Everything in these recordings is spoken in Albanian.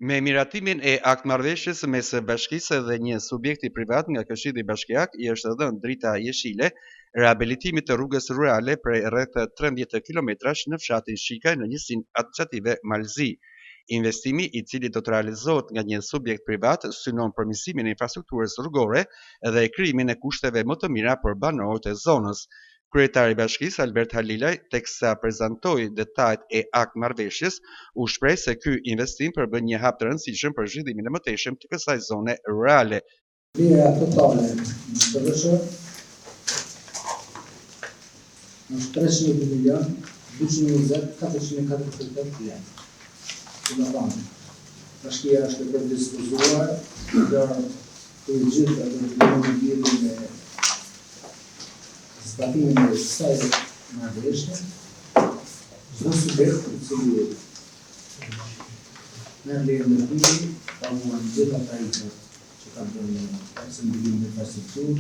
Me miratimin e aktmarrëveshjes mes bashkisë dhe një subjekti privat nga Këshilli Bashkiak i është dhënë drita jeshile rehabilitimit të rrugës rurale prej rreth 13 kilometrash në fshatin Shikaj në njësinë administrative Malzi. Investimi, i cili do të realizohet nga një subjekt privat, synon përmirësimin e infrastrukturës rrugore dhe krijimin e kushteve më të mira për banorët e zonës. Kryetari i bashkisë Albert Halilaj, teksa prezantoi detajet e aktmarrëveshjes, u shpreh se ky investim përbën një hap të rëndësishëm për zhvillimin e mëtejshëm të kësaj zone rurale. Vlera totale në përveshë është 300 milion 220.448 lek. Që do thonë, bashkia është e përdispozuar për të gjithë ato të lidhur me zbatimin e kësaj marrëveshje. Çdo subjekt i cili merr leje ndërtimi, paguan gjithë ata që kanë bërë aksion në infrastrukturë,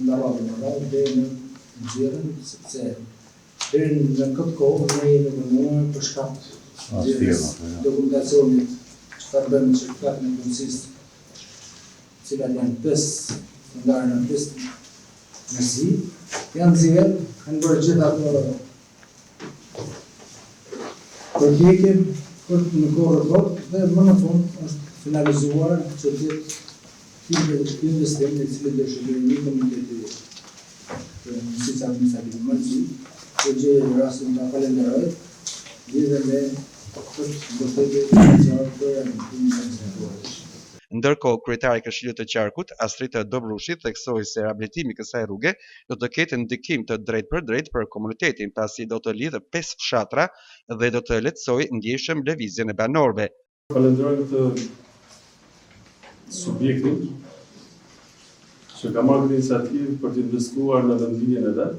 ndarohen mëdha deri në nxjerrjen, sepse deri në këtë kohë ne jemi dënuar për shkak të dokumentacionit që ka bërë në certifikatin e punësisë, cilat janë 5 ndarë në 5 nësi, janë nxjerrë, kanë bërë gjithë ato përpjekje për në kohë rreth dhe më në fund është finalizuar që të jetë investim i cili do shërbejë një komiteti të Njësisë Administrative Malzi, që gjejë rastin ta falenderoj lidhe me këtë mbështetje financiare për realizimin e infrastrukturës. Ndërkohë, kryetari i Këshillit të Qarkut, Astrita Dobrushi, theksoi se rehabilitimi i kësaj rruge do të ketë ndikim të drejtë për komunitetin, pasi do të lidhë 5 fshatra dhe do të lehtësojë ndjeshëm lëvizjen e banorëve. Falenderoj këtë subjektin që ka marrë iniciativë për të investuar në vendlinjen e vet,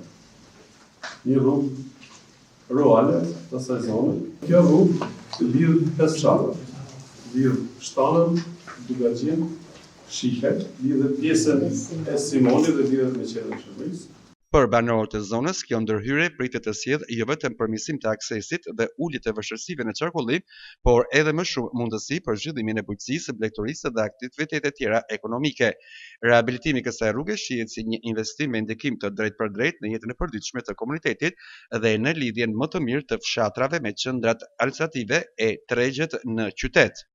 një rrugë rurale të asaj zone. Kjo rrugë lidh 5 fshatra, lidh Shtanën, Dugaxhin, Shikaj, lidhet pjesën e Simonit dhe lidhet me qendrën e Shërbërisë. Për banorët e zonës, kjo ndërhyrje pritet të sjellë jo vetëm përmirësim të aksesit dhe ulje të vështirësive në qarkullim, por edhe më shumë mundësi për zhvillimin e bujqësisë, blegturisë dhe aktivitete tjera ekonomike. Rehabilitimi i kësaj rruge shihet si një investim me ndikim të drejtë në jetën e përditshme të komunitetit dhe në lidhjen më të mirë të fshatrave me qendrat administrative e tregjet në qytet.